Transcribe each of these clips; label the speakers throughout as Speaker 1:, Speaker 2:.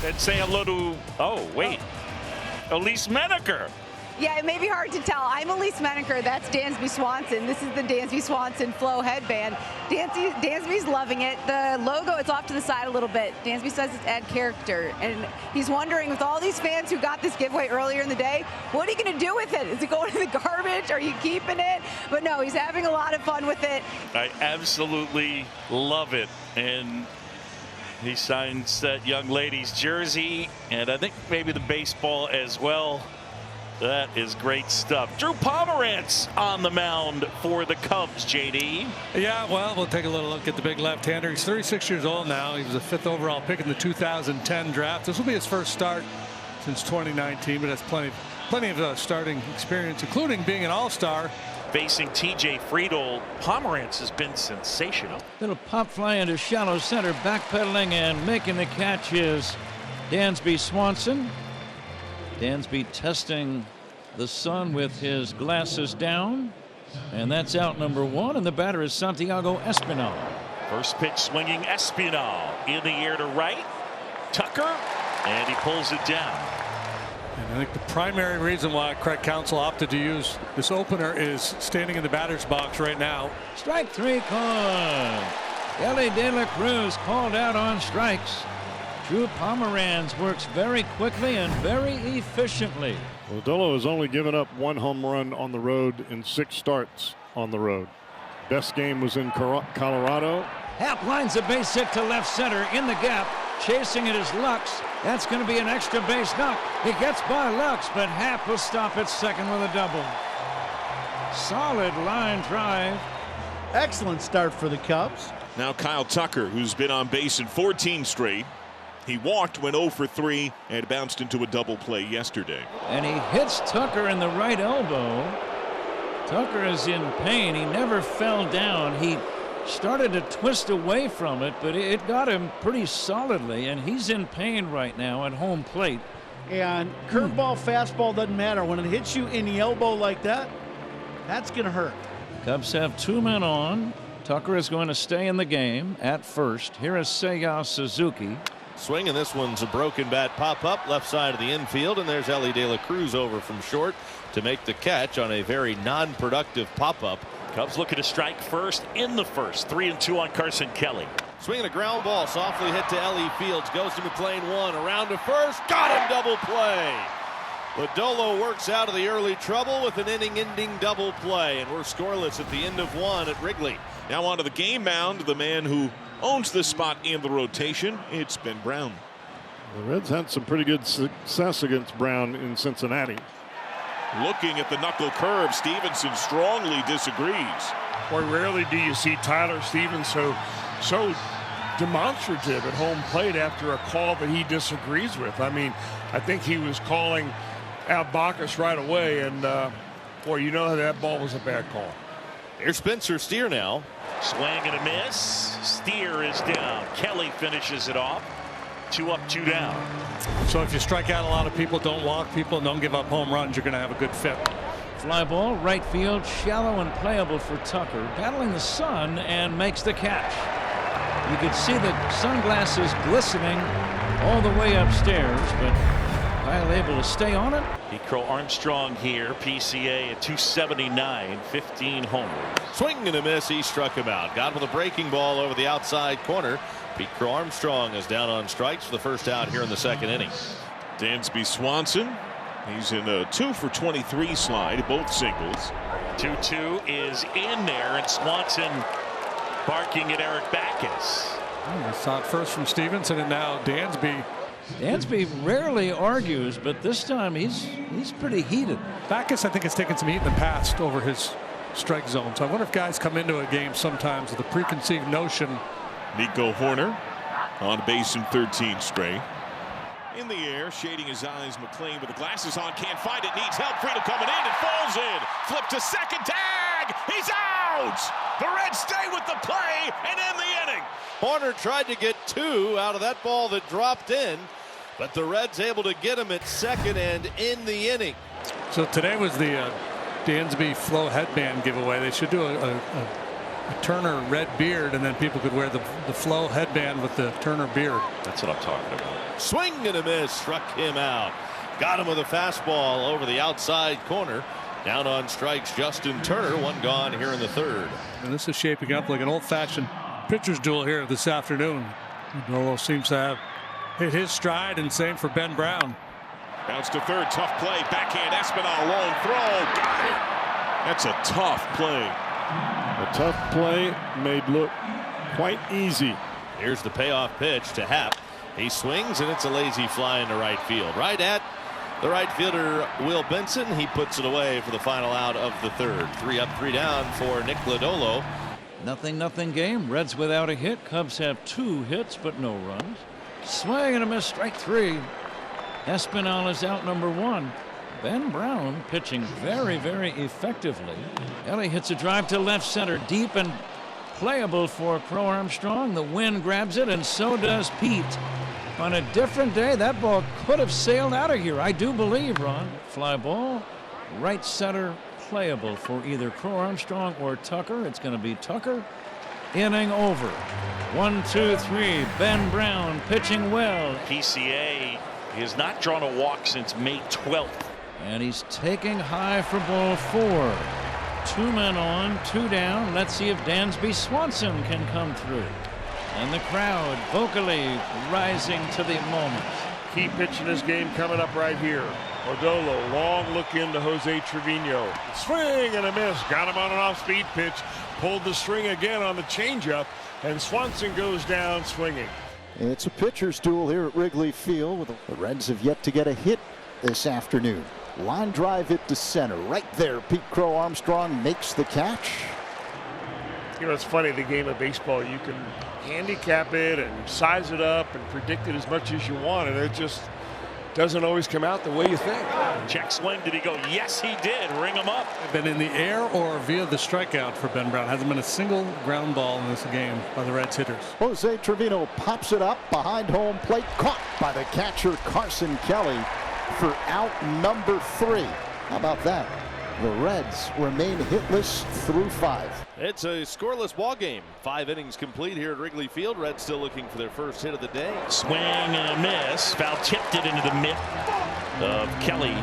Speaker 1: And say hello to, oh, wait, Elise Menaker.
Speaker 2: Yeah, it may be hard to tell. I'm Elise Menaker. That's Dansby Swanson. This is the Dansby Swanson Flow headband. Dansby's loving it. The logo, it's off to the side a little bit. Dansby says it's add character. And he's wondering, with all these fans who got this giveaway earlier in the day, what are you going to do with it? Is it going in the garbage? Are you keeping it? But no, he's having a lot of fun with it.
Speaker 1: I absolutely love it. And he signs that young lady's jersey, and I think maybe the baseball as well. That is great stuff. Drew Pomerantz on the mound for the Cubs, JD.
Speaker 3: Yeah, well, we'll take a little look at the big left-hander. He's 36 years old now. He was the 5th overall pick in the 2010 draft. This will be his first start since 2019, but has plenty of starting experience, including being an all-star.
Speaker 1: Facing TJ Friedel, Pomerantz has been sensational.
Speaker 4: Little pop fly into shallow center, backpedaling and making the catch is Dansby Swanson. Dansby testing the sun with his glasses down, and that's out number 1, and the batter is Santiago Espinal.
Speaker 1: First pitch swinging, Espinal in the air to right. Tucker, and he pulls it down.
Speaker 3: And I think the primary reason why Craig Counsell opted to use this opener is standing in the batter's box right now.
Speaker 4: Strike 3 called. Ellie De La Cruz called out on strikes. Drew Pomerantz works very quickly and very efficiently.
Speaker 5: Lodolo has only given up 1 home run on the road in 6 starts on the road. Best game was in Colorado.
Speaker 4: Happ lines a base hit to left center in the gap. Chasing it is Lux. That's going to be an extra base knock. He gets by Lux, but Happ will stop at second with a double. Solid line drive.
Speaker 6: Excellent start for the Cubs.
Speaker 7: Now Kyle Tucker, who's been on base in 14 straight. He walked, went 0 for 3, and bounced into a double play yesterday.
Speaker 4: And he hits Tucker in the right elbow. Tucker is in pain. He never fell down. He started to twist away from it, but it got him pretty solidly, and he's in pain right now at home plate.
Speaker 6: And curveball, fastball doesn't matter. When it hits you in the elbow like that, that's going to hurt.
Speaker 4: Cubs have 2 men on. Tucker is going to stay in the game at first. Here is Seiya Suzuki.
Speaker 8: Swing, and this one's a broken bat pop up left side of the infield, and there's Ellie De La Cruz over from short to make the catch on a very non-productive pop up.
Speaker 1: Cubs looking to strike first in the first. 3-2 on Carson Kelly.
Speaker 8: Swinging a ground ball softly hit to Ellie Fields, goes to McLean 1 around to first, got him, double play. Lodolo works out of the early trouble with an inning-ending double play, and we're scoreless at the end of 1 at Wrigley.
Speaker 7: Now onto the game mound, the man who owns this spot in the rotation. It's Ben Brown.
Speaker 5: The Reds had some pretty good success against Brown in Cincinnati.
Speaker 7: Looking at the knuckle curve, Stevenson strongly disagrees.
Speaker 9: Boy, rarely do you see Tyler Stevenson so demonstrative at home plate after a call that he disagrees with. I mean, I think he was calling out Bacchus right away, and boy, you know that ball was a bad call.
Speaker 8: Here's Spencer Steer now.
Speaker 1: Swing and a miss. Steer is down. Kelly finishes it off. 2 up, 2 down.
Speaker 3: So if you strike out a lot of people, don't walk people, don't give up home runs, you're going to have a good fit.
Speaker 4: Fly ball, right field, shallow and playable for Tucker. Battling the sun and makes the catch. You could see the sunglasses glistening all the way upstairs, but Kyle able to stay on it.
Speaker 1: Crow Armstrong here, PCA at 279, 15 homers.
Speaker 8: Swing and a miss. He struck him out. Got with a breaking ball over the outside corner. Pete Crow Armstrong is down on strikes for the first out here in the 2nd inning.
Speaker 7: Dansby Swanson. He's in a 2 for 23 slide, both singles.
Speaker 1: 2-2 is in there, and Swanson barking at Eric Bacchus.
Speaker 3: I saw it first from Stevenson, and now Dansby.
Speaker 4: Dansby rarely argues, but this time he's pretty heated.
Speaker 3: Bacchus, I think, has taken some heat in the past over his strike zone. So I wonder if guys come into a game sometimes with a preconceived notion.
Speaker 7: Nico Horner on base in 13 straight. In the air, shading his eyes, McLean with the glasses on, can't find it, needs help. Friedel coming in, and falls in. Flip to second, tag! He's out! The Reds stay with the play and end the inning.
Speaker 8: Horner tried to get 2 out of that ball that dropped in, but the Reds able to get him at second and in the inning.
Speaker 3: So today was the Dansby Flow headband giveaway. They should do a Turner red beard, and then people could wear the Flo headband with the Turner beard.
Speaker 1: That's what I'm talking about.
Speaker 8: Swing and a miss, struck him out. Got him with a fastball over the outside corner. Down on strikes, Justin Turner. One gone here in the third.
Speaker 3: And this is shaping up like an old-fashioned pitcher's duel here this afternoon. Dolo seems to have hit his stride, and same for Ben Brown.
Speaker 7: Bounce to third, tough play. Backhand, Espinal, long throw. Got it. That's a tough play.
Speaker 5: A tough play made look quite easy.
Speaker 8: Here's the payoff pitch to Happ. He swings, and it's a lazy fly into right field. Right at the right fielder, Will Benson. He puts it away for the final out of the third. 3 up, 3 down for Nick Lodolo.
Speaker 4: 0-0 game. Reds without a hit. Cubs have 2 hits, but no runs. Swing and a miss, strike 3. Espinal is out, number 1. Ben Brown pitching very, very effectively. Ellie hits a drive to left center, deep and playable for Crow Armstrong. The wind grabs it, and so does Pete. On a different day, that ball could have sailed out of here, I do believe, Ron. Fly ball, right center, playable for either Crow Armstrong or Tucker. It's going to be Tucker. Inning over. 1, 2, 3. Ben Brown pitching well.
Speaker 1: PCA has not drawn a walk since May 12th.
Speaker 4: And he's taking high for ball 4. 2 men on, 2 down. Let's see if Dansby Swanson can come through. And the crowd vocally rising to the moment.
Speaker 9: Key pitch in this game coming up right here. Odolo, long look into Jose Trevino. Swing and a miss. Got him on an off-speed pitch. Pulled the string again on the changeup, and Swanson goes down swinging.
Speaker 10: It's a pitcher's duel here at Wrigley Field. The Reds have yet to get a hit this afternoon. Line drive hit to center. Right there, Pete Crow Armstrong makes the catch.
Speaker 9: You know, it's funny, the game of baseball, you can handicap it and size it up and predict it as much as you want, and it just doesn't always come out the way you think.
Speaker 1: Check swing. Did he go? Yes, he did. Ring him up.
Speaker 3: Been in the air or via the strikeout for Ben Brown. Hasn't been a single ground ball in this game by the Reds hitters.
Speaker 10: Jose Trevino pops it up behind home plate, caught by the catcher Carson Kelly for out number 3. How about that? The Reds remain hitless through 5.
Speaker 8: It's a scoreless ball game. 5 innings complete here at Wrigley Field. Reds still looking for their first hit of the day.
Speaker 1: Swing and a miss. Foul tipped it into the mitt of Kelly.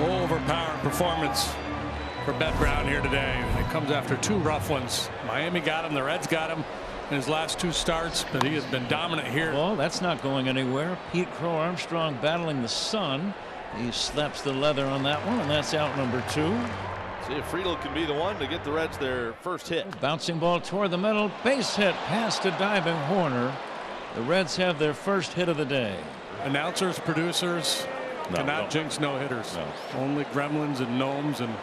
Speaker 3: Overpowering performance for Ben Brown here today. It comes after 2 rough ones. Miami got him. The Reds got him in his last 2 starts, but he has been dominant here.
Speaker 4: Well, that's not going anywhere. Pete Crow Armstrong battling the sun. He slaps the leather on that one, and that's out number 2.
Speaker 8: See if Friedel can be the one to get the Reds their first hit.
Speaker 4: Bouncing ball toward the middle, base hit past a diving Horner. The Reds have their first hit of the day.
Speaker 3: Announcers, producers cannot jinx no-hitters. No. Only gremlins and gnomes and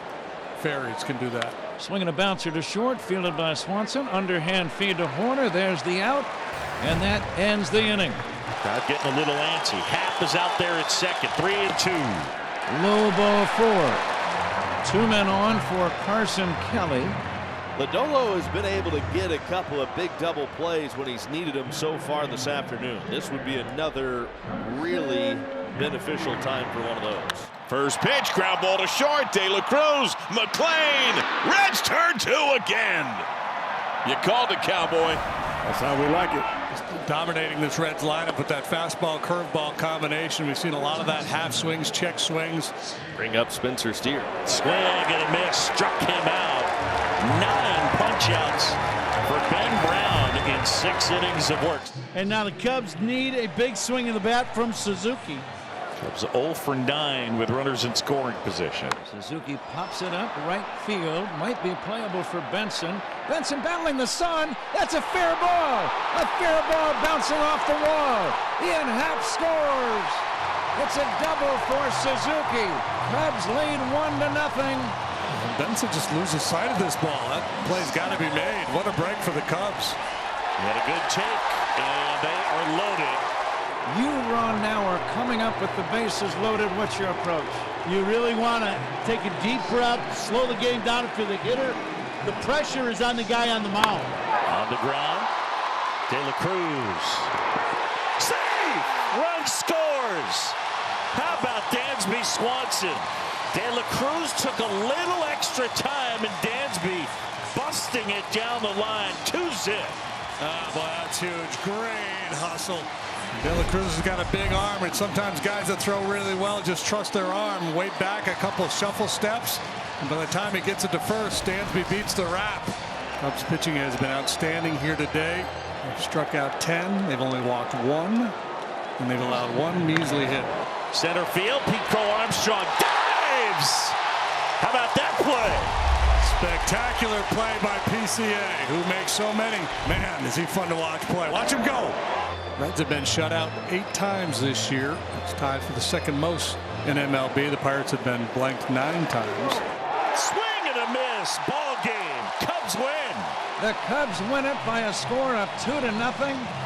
Speaker 3: fairies can do that.
Speaker 4: Swinging a bouncer to short, fielded by Swanson. Underhand feed to Horner. There's the out, and that ends the inning.
Speaker 1: Crowd getting a little antsy. Happ is out there at second. 3 and 2.
Speaker 4: Low ball 4. 2 men on for Carson Kelly.
Speaker 8: Lodolo has been able to get a couple of big double plays when he's needed them so far this afternoon. This would be another really beneficial time for one of those.
Speaker 7: First pitch, ground ball to short. De La Cruz, McLean. Reds turn 2 again. You called it, Cowboy.
Speaker 5: That's how we like it.
Speaker 3: Dominating this Reds lineup with that fastball curveball combination. We've seen a lot of that, half swings, check swings.
Speaker 8: Bring up Spencer Steer.
Speaker 1: Swing and a miss, struck him out. 9 punch outs for Ben Brown in 6 innings of work.
Speaker 6: And now the Cubs need a big swing of the bat from Suzuki.
Speaker 1: Cubs 0 for 9 with runners in scoring position.
Speaker 4: Suzuki pops it up right field. Might be playable for Benson. Benson battling the sun. That's a fair ball. A fair ball bouncing off the wall. Ian Happ scores. It's a double for Suzuki. Cubs lead 1-0.
Speaker 3: Benson just loses sight of this ball. That play's got to be made. What a break for the Cubs.
Speaker 1: He had a good take, and they are loaded.
Speaker 4: You, Ron, now are coming up with the bases loaded. What's your approach?
Speaker 6: You really want to take a deep breath, slow the game down if you're the hitter. The pressure is on the guy on the mound.
Speaker 1: On the ground, De La Cruz. Save! Run scores! How about Dansby Swanson? De La Cruz took a little extra time, and Dansby busting it down the line. 2-zip.
Speaker 3: Oh, boy, that's huge. Great hustle. De La Cruz has got a big arm, and sometimes guys that throw really well just trust their arm, wait back a couple shuffle steps, and by the time he gets it to first, Dansby beats the wrap. Cubs pitching has been outstanding here today. They've struck out 10. They've only walked 1, and they've allowed 1 measly hit.
Speaker 1: Center field, Pete Crow Armstrong dives. How about that play?
Speaker 3: Spectacular play by PCA, who makes so many. Man, is he fun to watch play. Watch him go. Reds have been shut out 8 times this year. It's tied for the second most in MLB. The Pirates have been blanked 9 times.
Speaker 1: Swing and a miss. Ball game. Cubs win.
Speaker 4: The Cubs win it by a score of 2-0.